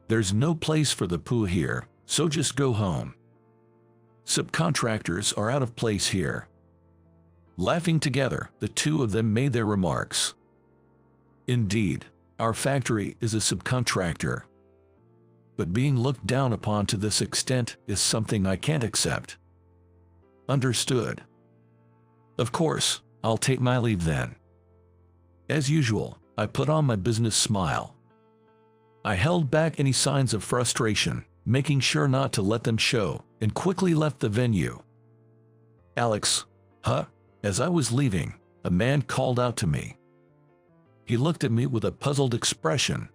There's no place for the poo here, so just go home. Subcontractors are out of place here." Laughing together, the two of them made their remarks. "Indeed, our factory is a subcontractor. But being looked down upon to this extent is something I can't accept." "Understood. Of course, I'll take my leave then." As usual, I put on my business smile. I held back any signs of frustration, making sure not to let them show, and quickly left the venue. "Alex, huh?" As I was leaving, a man called out to me. He looked at me with a puzzled expression.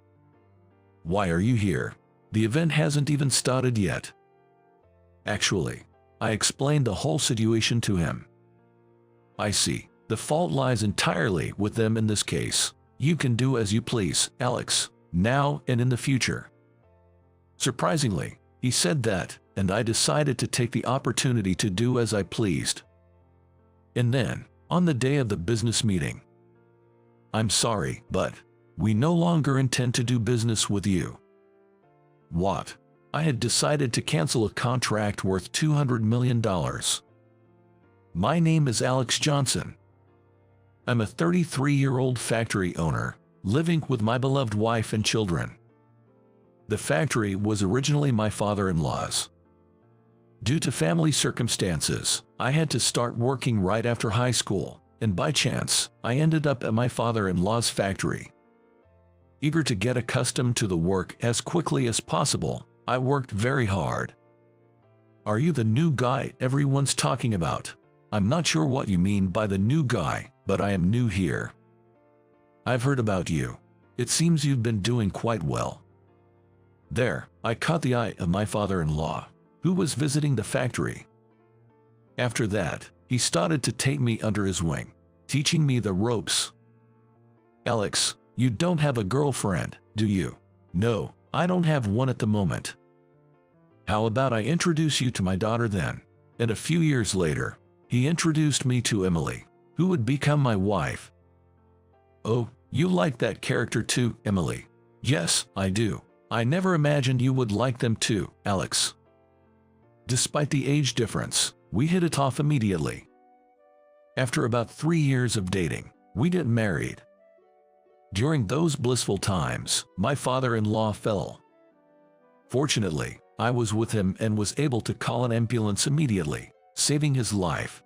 "Why are you here? The event hasn't even started yet." Actually, I explained the whole situation to him. "I see. The fault lies entirely with them in this case. You can do as you please, Alex, now and in the future." Surprisingly, he said that, and I decided to take the opportunity to do as I pleased. And then, on the day of the business meeting, "I'm sorry, but we no longer intend to do business with you." What? I had decided to cancel a contract worth $200 million. My name is Alex Johnson. I'm a 33-year-old factory owner, living with my beloved wife and children. The factory was originally my father-in-law's. Due to family circumstances, I had to start working right after high school, and by chance, I ended up at my father-in-law's factory. Eager to get accustomed to the work as quickly as possible, I worked very hard. "Are you the new guy everyone's talking about?" "I'm not sure what you mean by the new guy, but I am new here." "I've heard about you. It seems you've been doing quite well." There, I caught the eye of my father-in-law, who was visiting the factory. After that, he started to take me under his wing, teaching me the ropes. "Alex, you don't have a girlfriend, do you?" "No, I don't have one at the moment." "How about I introduce you to my daughter then?" And a few years later, he introduced me to Emily, who would become my wife. "Oh, you like that character too, Emily?" "Yes, I do. I never imagined you would like them too, Alex." Despite the age difference, we hit it off immediately. After about 3 years of dating, we got married. During those blissful times, my father-in-law fell. Fortunately, I was with him and was able to call an ambulance immediately, saving his life.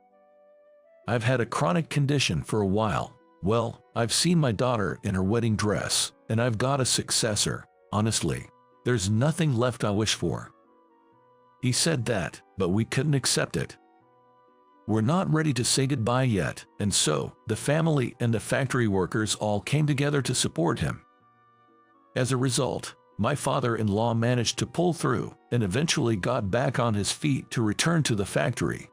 I've had a chronic condition for a while. Well, I've seen my daughter in her wedding dress, and I've got a successor. Honestly, there's nothing left I wish for. He said that, but we couldn't accept it. We're not ready to say goodbye yet, and so, the family and the factory workers all came together to support him. As a result, my father-in-law managed to pull through and eventually got back on his feet to return to the factory.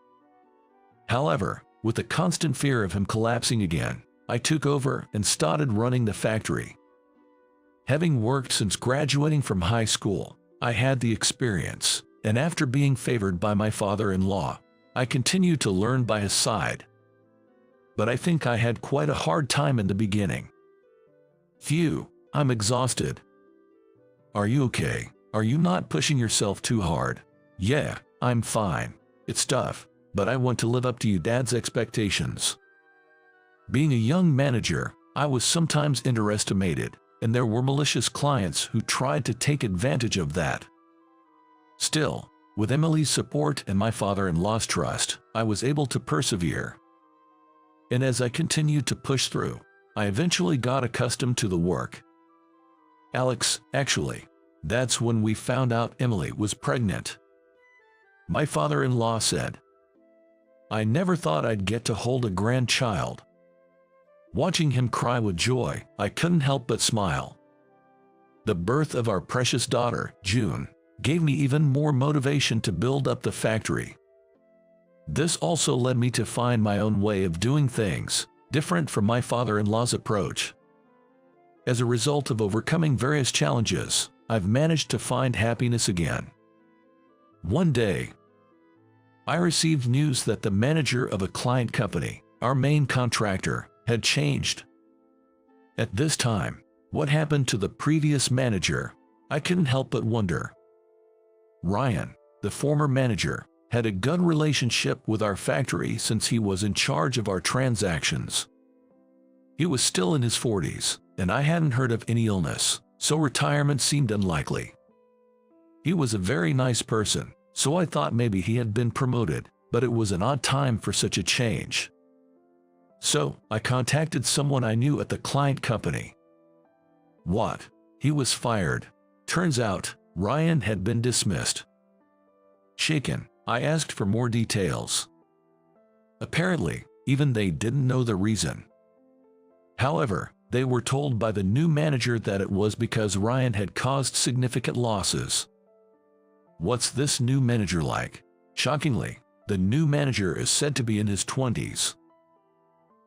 However, with the constant fear of him collapsing again, I took over and started running the factory. Having worked since graduating from high school, I had the experience, and after being favored by my father-in-law, I continued to learn by his side. But I think I had quite a hard time in the beginning. Phew, I'm exhausted. Are you okay? Are you not pushing yourself too hard? Yeah, I'm fine. It's tough, but I want to live up to your dad's expectations. Being a young manager, I was sometimes underestimated, and there were malicious clients who tried to take advantage of that. Still, with Emily's support and my father-in-law's trust, I was able to persevere. And as I continued to push through, I eventually got accustomed to the work. Alex, actually, that's when we found out Emily was pregnant. My father-in-law said, "I never thought I'd get to hold a grandchild." Watching him cry with joy, I couldn't help but smile. The birth of our precious daughter, June, gave me even more motivation to build up the factory. This also led me to find my own way of doing things, different from my father-in-law's approach. As a result of overcoming various challenges, I've managed to find happiness again. One day, I received news that the manager of a client company, our main contractor, had changed. At this time, what happened to the previous manager? I couldn't help but wonder. Ryan, the former manager, had a good relationship with our factory since he was in charge of our transactions. He was still in his 40s, and I hadn't heard of any illness, so retirement seemed unlikely. He was a very nice person, so I thought maybe he had been promoted, but it was an odd time for such a change. So, I contacted someone I knew at the client company. What? He was fired. Turns out, Ryan had been dismissed. Shaken, I asked for more details. Apparently, even they didn't know the reason. However, they were told by the new manager that it was because Ryan had caused significant losses. What's this new manager like? Shockingly, the new manager is said to be in his 20s.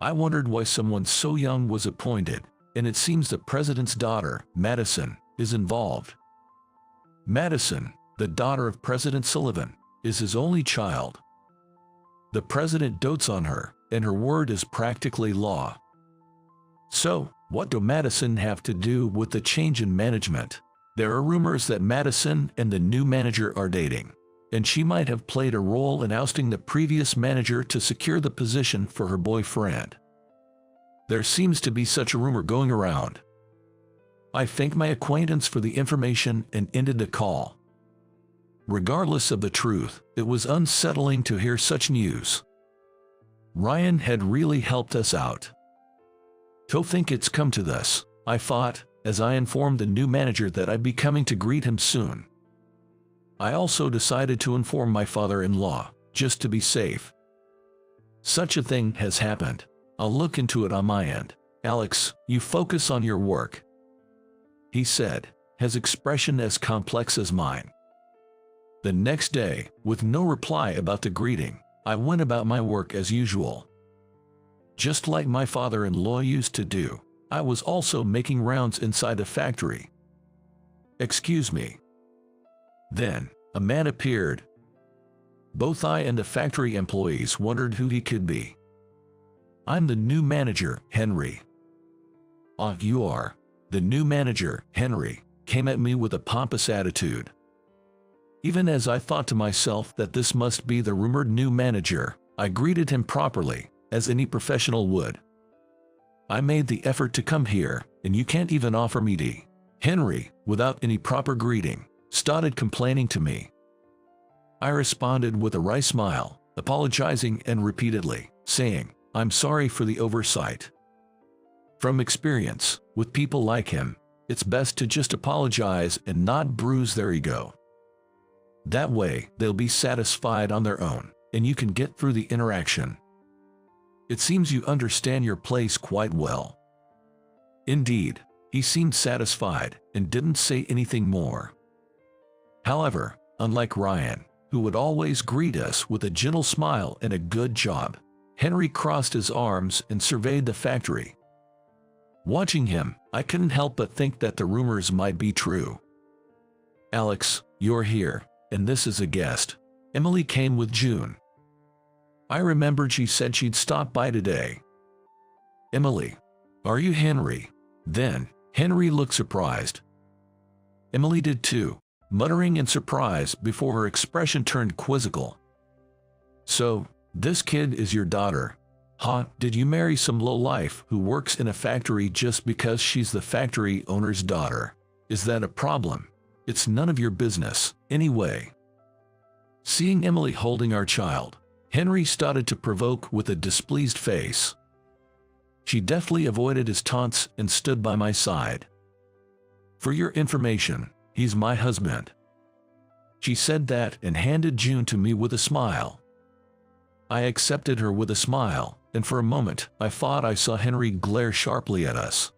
I wondered why someone so young was appointed, and it seems the president's daughter, Madison, is involved. Madison, the daughter of President Sullivan, is his only child. The president dotes on her, and her word is practically law. So, what do Madison have to do with the change in management? There are rumors that Madison and the new manager are dating, and she might have played a role in ousting the previous manager to secure the position for her boyfriend. There seems to be such a rumor going around. I thanked my acquaintance for the information and ended the call. Regardless of the truth, it was unsettling to hear such news. Ryan had really helped us out. To think it's come to this, I thought, as I informed the new manager that I'd be coming to greet him soon. I also decided to inform my father-in-law, just to be safe. Such a thing has happened. I'll look into it on my end. Alex, you focus on your work, he said, his expression as complex as mine. The next day, with no reply about the greeting, I went about my work as usual. Just like my father-in-law used to do, I was also making rounds inside the factory. Excuse me. Then, a man appeared. Both I and the factory employees wondered who he could be. I'm the new manager, Henry. Ah, you are. The new manager, Henry, came at me with a pompous attitude. Even as I thought to myself that this must be the rumored new manager, I greeted him properly, as any professional would. I made the effort to come here, and you can't even offer me tea. Henry, without any proper greeting, started complaining to me. I responded with a wry smile, apologizing and repeatedly, saying, I'm sorry for the oversight. From experience, with people like him, it's best to just apologize and not bruise their ego. That way, they'll be satisfied on their own, and you can get through the interaction. It seems you understand your place quite well. Indeed, he seemed satisfied and didn't say anything more. However, unlike Ryan, who would always greet us with a gentle smile and a good job, Henry crossed his arms and surveyed the factory. Watching him, I couldn't help but think that the rumors might be true. Alex, you're here, and this is a guest. Emily came with June. I remembered she said she'd stop by today. Emily, are you Henry? Then, Henry looked surprised. Emily did too, muttering in surprise before her expression turned quizzical. So, this kid is your daughter? Huh, did you marry some lowlife who works in a factory just because she's the factory owner's daughter? Is that a problem? It's none of your business, anyway. Seeing Emily holding our child, Henry started to provoke with a displeased face. She deftly avoided his taunts and stood by my side. For your information, he's my husband. She said that and handed June to me with a smile. I accepted her with a smile, and for a moment I thought I saw Henry glare sharply at us.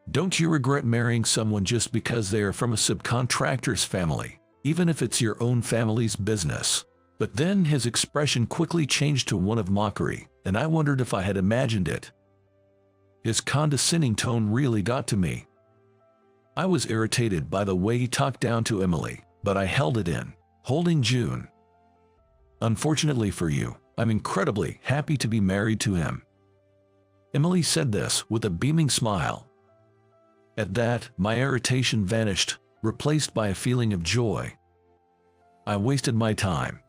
Don't you regret marrying someone just because they are from a subcontractor's family, even if it's your own family's business? But then his expression quickly changed to one of mockery, and I wondered if I had imagined it. His condescending tone really got to me. I was irritated by the way he talked down to Emily, but I held it in, holding June. Unfortunately for you, I'm incredibly happy to be married to him. Emily said this with a beaming smile. At that, my irritation vanished, replaced by a feeling of joy. I wasted my time.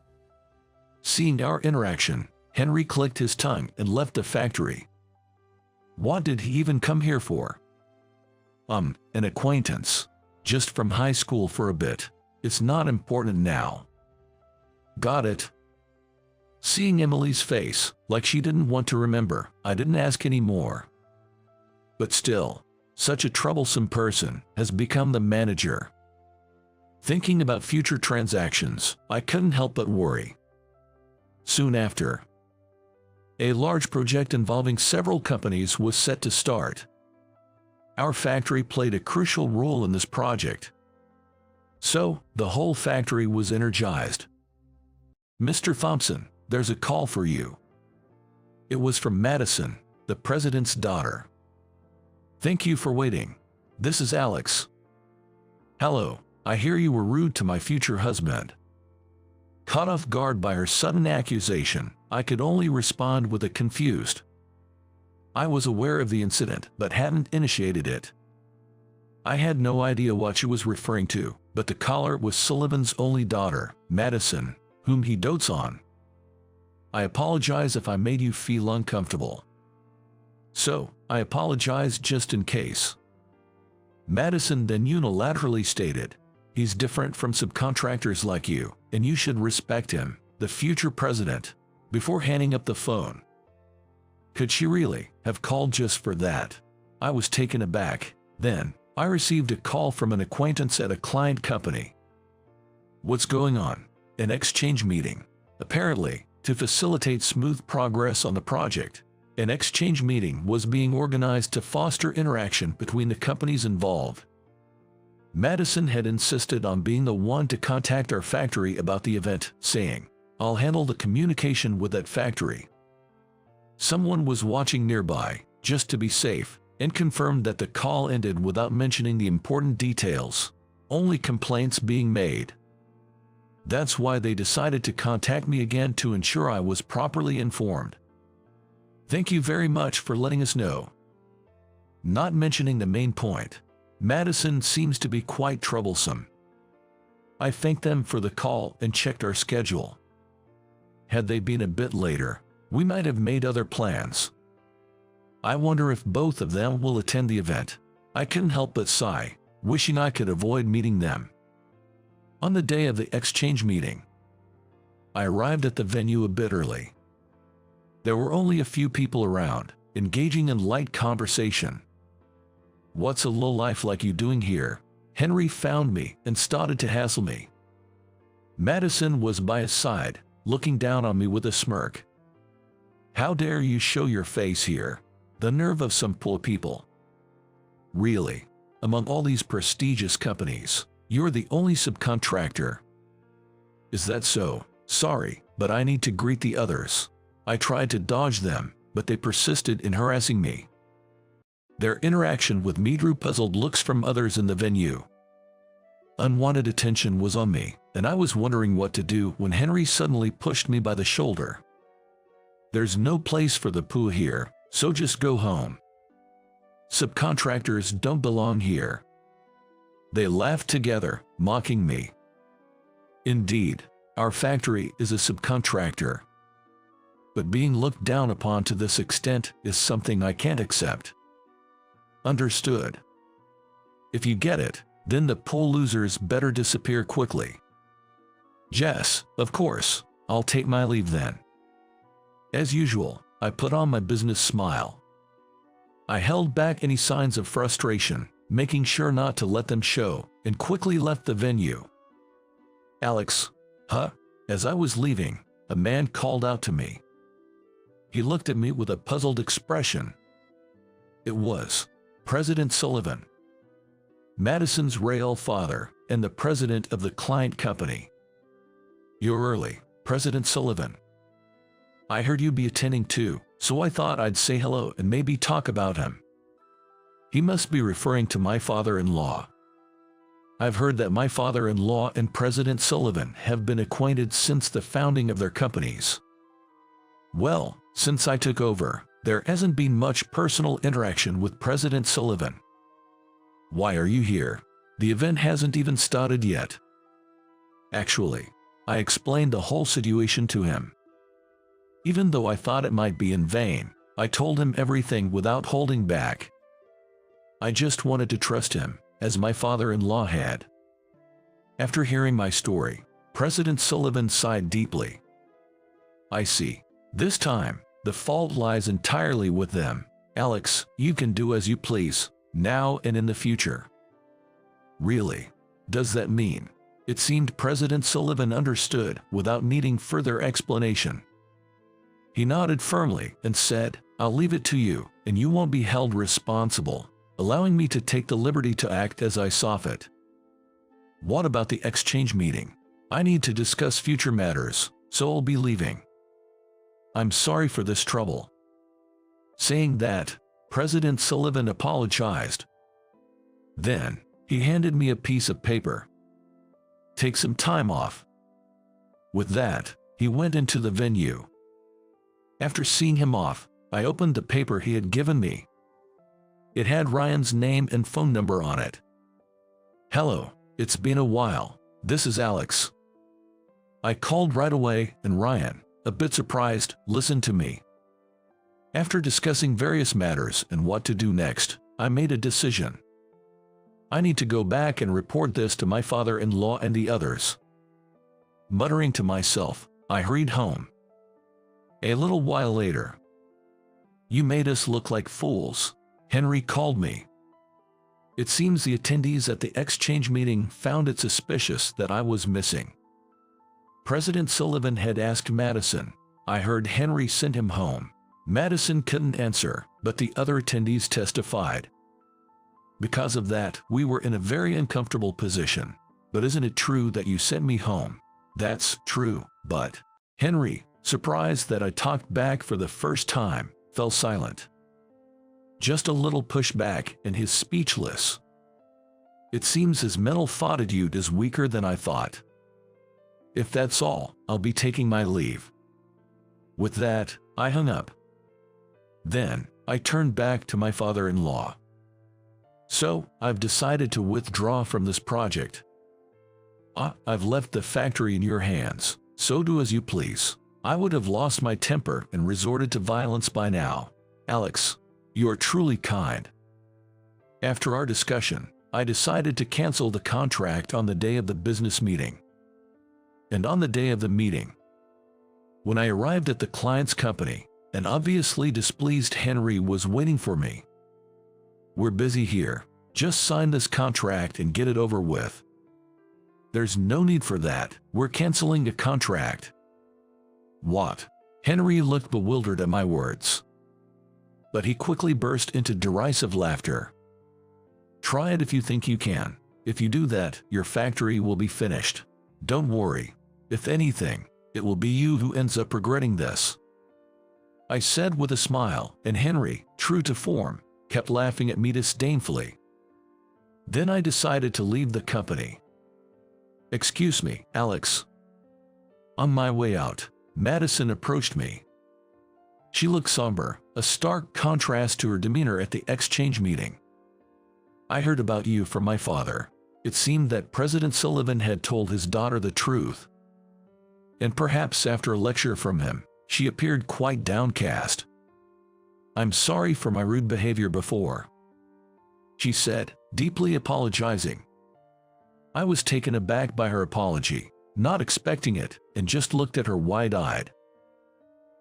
Seeing our interaction, Henry clicked his tongue and left the factory. What did he even come here for? An acquaintance. Just from high school for a bit. It's not important now. Got it. Seeing Emily's face, like she didn't want to remember, I didn't ask any more. But still, such a troublesome person has become the manager. Thinking about future transactions, I couldn't help but worry. Soon after, a large project involving several companies was set to start. Our factory played a crucial role in this project. So, the whole factory was energized. Mr. Thompson, there's a call for you. It was from Madison, the president's daughter. Thank you for waiting. This is Alex. Hello, I hear you were rude to my future husband. Caught off guard by her sudden accusation, I could only respond with a confused. I was aware of the incident but hadn't initiated it. I had no idea what she was referring to, but the caller was Sullivan's only daughter, Madison, whom he dotes on. I apologize if I made you feel uncomfortable. So, I apologize just in case. Madison then unilaterally stated, he's different from subcontractors like you, and you should respect him, the future president, before hanging up the phone. Could she really have called just for that? I was taken aback. Then, I received a call from an acquaintance at a client company. What's going on? An exchange meeting. Apparently, to facilitate smooth progress on the project, an exchange meeting was being organized to foster interaction between the companies involved. Madison had insisted on being the one to contact our factory about the event, saying, I'll handle the communication with that factory. Someone was watching nearby, just to be safe, and confirmed that the call ended without mentioning the important details, only complaints being made. That's why they decided to contact me again to ensure I was properly informed. Thank you very much for letting us know. Not mentioning the main point, Madison seems to be quite troublesome. I thanked them for the call and checked our schedule. Had they been a bit later, we might have made other plans. I wonder if both of them will attend the event. I couldn't help but sigh, wishing I could avoid meeting them. On the day of the exchange meeting, I arrived at the venue a bit early. There were only a few people around, engaging in light conversation. What's a lowlife like you doing here? Henry found me and started to hassle me. Madison was by his side, looking down on me with a smirk. How dare you show your face here? The nerve of some poor people. Really, among all these prestigious companies, you're the only subcontractor. Is that so? Sorry, but I need to greet the others. I tried to dodge them, but they persisted in harassing me. Their interaction with me drew puzzled looks from others in the venue. Unwanted attention was on me, and I was wondering what to do when Henry suddenly pushed me by the shoulder. There's no place for the poo here, so just go home. Subcontractors don't belong here. They laughed together, mocking me. Indeed, our factory is a subcontractor. But being looked down upon to this extent is something I can't accept. Understood. If you get it, then the poor losers better disappear quickly. Yes, of course, I'll take my leave then. As usual, I put on my business smile. I held back any signs of frustration, making sure not to let them show, and quickly left the venue. Alex, huh? As I was leaving, a man called out to me. He looked at me with a puzzled expression. It was President Sullivan, Madison's real father and the president of the client company. You're early, President Sullivan. I heard you'd be attending too, so I thought I'd say hello and maybe talk about him. He must be referring to my father-in-law. I've heard that my father-in-law and President Sullivan have been acquainted since the founding of their companies. Well, since I took over, there hasn't been much personal interaction with President Sullivan. Why are you here? The event hasn't even started yet. Actually, I explained the whole situation to him. Even though I thought it might be in vain, I told him everything without holding back. I just wanted to trust him, as my father-in-law had. After hearing my story, President Sullivan sighed deeply. I see. This time, the fault lies entirely with them. Alex, you can do as you please, now and in the future. Really? Does that mean? It seemed President Sullivan understood without needing further explanation. He nodded firmly and said, I'll leave it to you, and you won't be held responsible, allowing me to take the liberty to act as I saw fit. What about the exchange meeting? I need to discuss future matters, so I'll be leaving. I'm sorry for this trouble. Saying that, President Sullivan apologized. Then, he handed me a piece of paper. Take some time off. With that, he went into the venue. After seeing him off, I opened the paper he had given me. It had Ryan's name and phone number on it. Hello, it's been a while. This is Alex. I called right away, and Ryan, a bit surprised, listened to me. After discussing various matters and what to do next, I made a decision. I need to go back and report this to my father-in-law and the others. Muttering to myself, I hurried home. A little while later. You made us look like fools, Henry called me. It seems the attendees at the exchange meeting found it suspicious that I was missing. President Sullivan had asked Madison. I heard Henry sent him home. Madison couldn't answer, but the other attendees testified. Because of that, we were in a very uncomfortable position. But isn't it true that you sent me home? That's true, but Henry, surprised that I talked back for the first time, fell silent. Just a little pushback and he's speechless. It seems his mental fortitude is weaker than I thought. If that's all, I'll be taking my leave. With that, I hung up. Then, I turned back to my father-in-law. So, I've decided to withdraw from this project. I've left the factory in your hands, so do as you please. I would have lost my temper and resorted to violence by now. Alex, you are truly kind. After our discussion, I decided to cancel the contract on the day of the business meeting. And on the day of the meeting, when I arrived at the client's company, an obviously displeased Henry was waiting for me. We're busy here. Just sign this contract and get it over with. There's no need for that. We're canceling a contract. What? Henry looked bewildered at my words. But he quickly burst into derisive laughter. Try it if you think you can. If you do that, your factory will be finished. Don't worry. If anything, it will be you who ends up regretting this. I said with a smile, and Henry, true to form, kept laughing at me disdainfully. Then I decided to leave the company. Excuse me, Alex. On my way out, Madison approached me. She looked somber, a stark contrast to her demeanor at the exchange meeting. I heard about you from my father. It seemed that President Sullivan had told his daughter the truth. And perhaps after a lecture from him, she appeared quite downcast. I'm sorry for my rude behavior before, she said, deeply apologizing. I was taken aback by her apology, not expecting it, and just looked at her wide-eyed.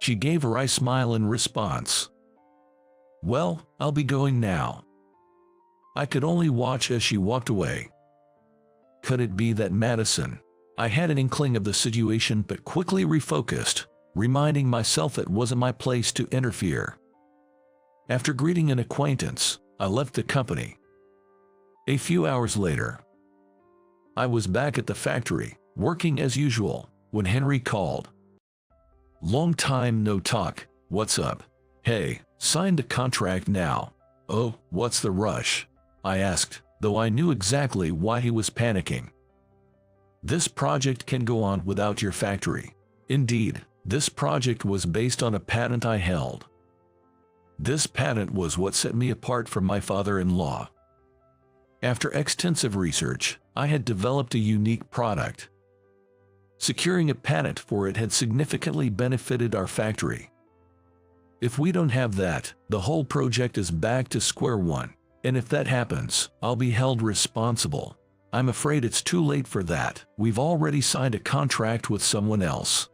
She gave a wry smile in response. Well, I'll be going now. I could only watch as she walked away. Could it be that Madison? I had an inkling of the situation but quickly refocused, reminding myself it wasn't my place to interfere. After greeting an acquaintance, I left the company. A few hours later, I was back at the factory, working as usual, when Henry called. Long time no talk, what's up? Hey, signed the contract now. Oh, what's the rush? I asked, though I knew exactly why he was panicking. This project can go on without your factory. Indeed, this project was based on a patent I held. This patent was what set me apart from my father-in-law. After extensive research, I had developed a unique product. Securing a patent for it had significantly benefited our factory. If we don't have that, the whole project is back to square one, and if that happens, I'll be held responsible. I'm afraid it's too late for that. We've already signed a contract with someone else."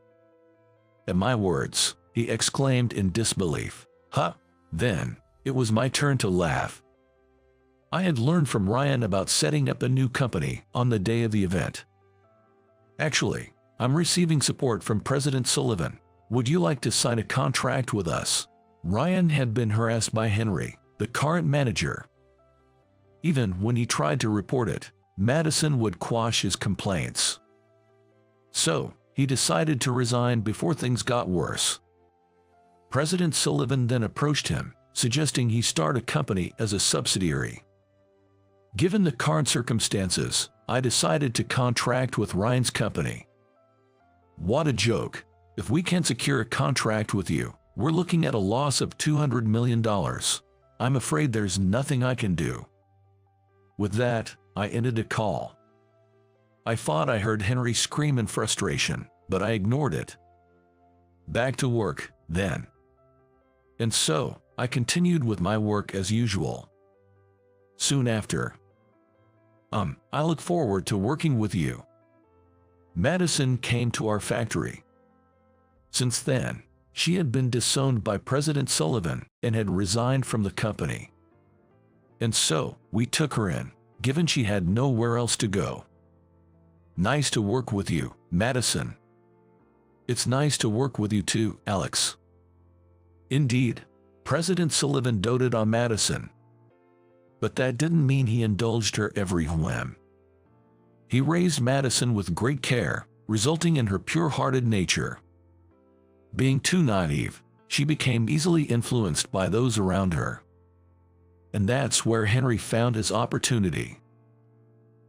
At my words, he exclaimed in disbelief. "Huh?" Then, it was my turn to laugh. I had learned from Ryan about setting up a new company on the day of the event. "Actually, I'm receiving support from President Sullivan. Would you like to sign a contract with us?" Ryan had been harassed by Henry, the current manager. Even when he tried to report it, Madison would quash his complaints. So, he decided to resign before things got worse. President Sullivan then approached him, suggesting he start a company as a subsidiary. Given the current circumstances, I decided to contract with Ryan's company. What a joke! If we can't secure a contract with you, we're looking at a loss of $200 million. I'm afraid there's nothing I can do. With that, I ended the call. I thought I heard Henry scream in frustration, but I ignored it. Back to work, then. And so, I continued with my work as usual. Soon after, I look forward to working with you. Madison came to our factory. Since then, she had been disowned by President Sullivan and had resigned from the company. And so, we took her in, given she had nowhere else to go. Nice to work with you, Madison. It's nice to work with you too, Alex. Indeed, President Sullivan doted on Madison. But that didn't mean he indulged her every whim. He raised Madison with great care, resulting in her pure-hearted nature. Being too naive, she became easily influenced by those around her. And that's where Henry found his opportunity.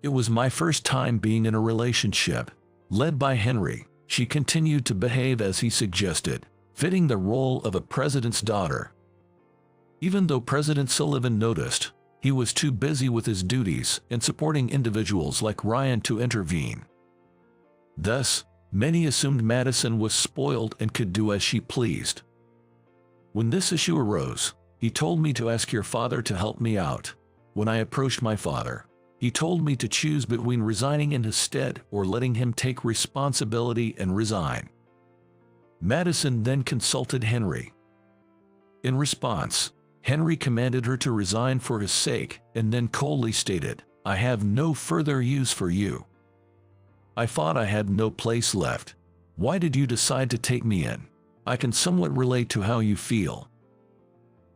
It was my first time being in a relationship. Led by Henry, she continued to behave as he suggested, fitting the role of a president's daughter. Even though President Sullivan noticed, he was too busy with his duties and supporting individuals like Ryan to intervene. Thus, many assumed Madison was spoiled and could do as she pleased. When this issue arose, he told me to ask your father to help me out. When I approached my father, he told me to choose between resigning in his stead or letting him take responsibility and resign. Madison then consulted Henry. In response, Henry commanded her to resign for his sake and then coldly stated, "I have no further use for you." I thought I had no place left. Why did you decide to take me in? I can somewhat relate to how you feel.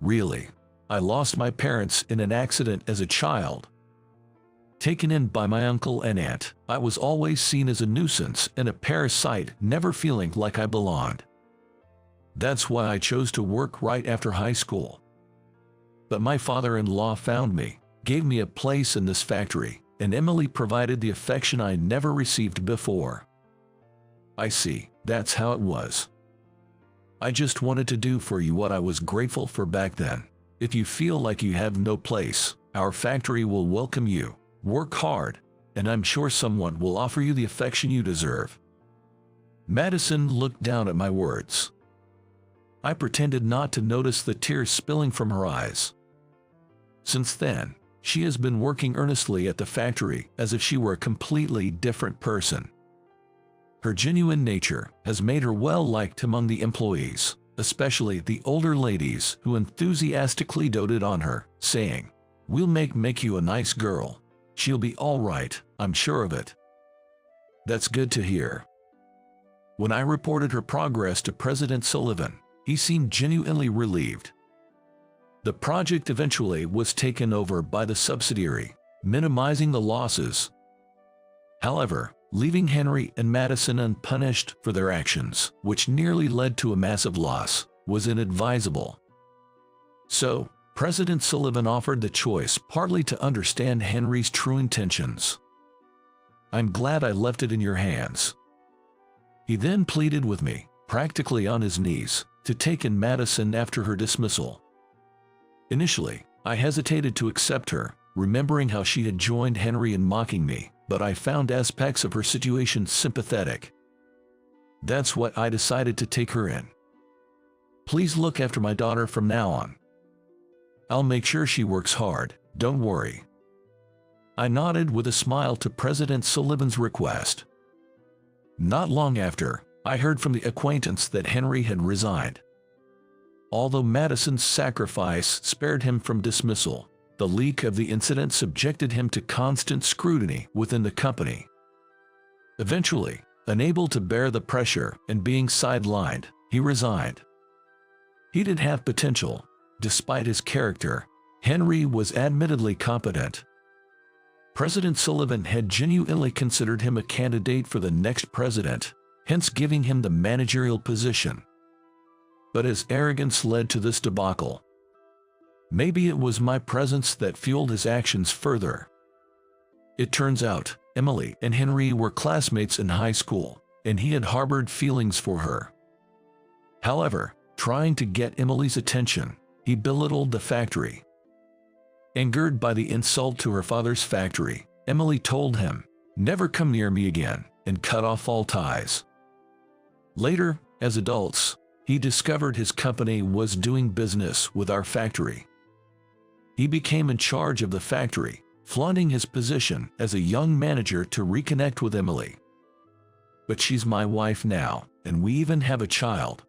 Really, I lost my parents in an accident as a child. Taken in by my uncle and aunt, I was always seen as a nuisance and a parasite, never feeling like I belonged. That's why I chose to work right after high school. But my father-in-law found me, gave me a place in this factory, and Emily provided the affection I never received before. I see, that's how it was. I just wanted to do for you what I was grateful for back then. If you feel like you have no place, our factory will welcome you. Work hard, and I'm sure someone will offer you the affection you deserve. Madison looked down at my words. I pretended not to notice the tears spilling from her eyes. Since then, she has been working earnestly at the factory as if she were a completely different person. Her genuine nature has made her well-liked among the employees, especially the older ladies who enthusiastically doted on her, saying, "We'll make you a nice girl. She'll be all right, I'm sure of it." That's good to hear. When I reported her progress to President Sullivan, he seemed genuinely relieved. The project eventually was taken over by the subsidiary, minimizing the losses. However, leaving Henry and Madison unpunished for their actions, which nearly led to a massive loss, was inadvisable. So, President Sullivan offered the choice partly to understand Henry's true intentions. "I'm glad I left it in your hands." He then pleaded with me, practically on his knees, to take in Madison after her dismissal. Initially, I hesitated to accept her, remembering how she had joined Henry in mocking me, but I found aspects of her situation sympathetic. That's what I decided to take her in. Please look after my daughter from now on. I'll make sure she works hard, don't worry. I nodded with a smile to President Sullivan's request. Not long after, I heard from the acquaintance that Henry had resigned. Although Madison's sacrifice spared him from dismissal, the leak of the incident subjected him to constant scrutiny within the company. Eventually, unable to bear the pressure and being sidelined, he resigned. He did have potential. Despite his character, Henry was admittedly competent. President Sullivan had genuinely considered him a candidate for the next president, hence giving him the managerial position. But his arrogance led to this debacle. Maybe it was my presence that fueled his actions further. It turns out, Emily and Henry were classmates in high school, and he had harbored feelings for her. However, trying to get Emily's attention, he belittled the factory. Angered by the insult to her father's factory, Emily told him, "Never come near me again," and cut off all ties. Later, as adults, he discovered his company was doing business with our factory. He became in charge of the factory, flaunting his position as a young manager to reconnect with Emily. But she's my wife now, and we even have a child.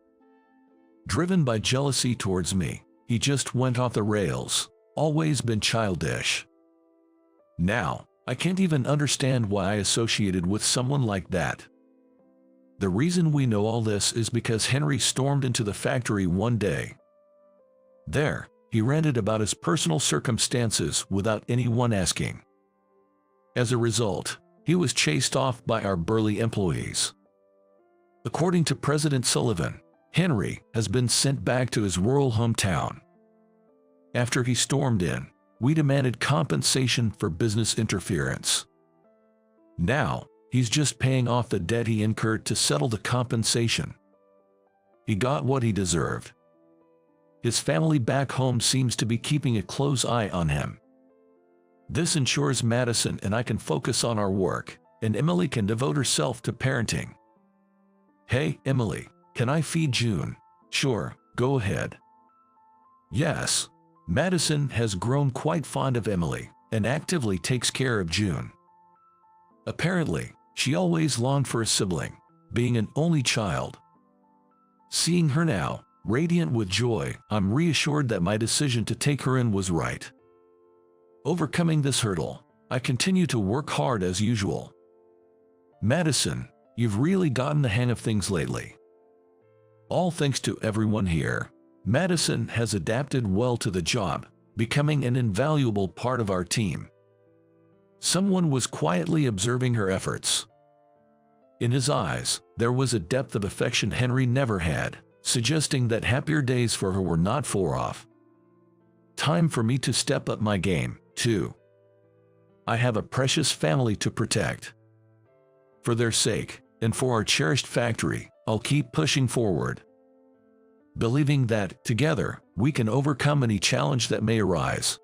Driven by jealousy towards me, he just went off the rails, always been childish. Now, I can't even understand why I associated with someone like that. The reason we know all this is because Henry stormed into the factory one day. There, he ranted about his personal circumstances without anyone asking. As a result, he was chased off by our burly employees. According to President Sullivan, Henry has been sent back to his rural hometown. After he stormed in, we demanded compensation for business interference. Now, he's just paying off the debt he incurred to settle the compensation. He got what he deserved. His family back home seems to be keeping a close eye on him. This ensures Madison and I can focus on our work, and Emily can devote herself to parenting. Hey, Emily, can I feed June? Sure, go ahead. Yes. Madison has grown quite fond of Emily and actively takes care of June. Apparently, she always longed for a sibling, being an only child. Seeing her now, radiant with joy, I'm reassured that my decision to take her in was right. Overcoming this hurdle, I continue to work hard as usual. Madison, you've really gotten the hang of things lately. All thanks to everyone here, Madison has adapted well to the job, becoming an invaluable part of our team. Someone was quietly observing her efforts. In his eyes, there was a depth of affection Henry never had, suggesting that happier days for her were not far off. Time for me to step up my game, too. I have a precious family to protect. For their sake, and for our cherished factory, I'll keep pushing forward, believing that, together, we can overcome any challenge that may arise.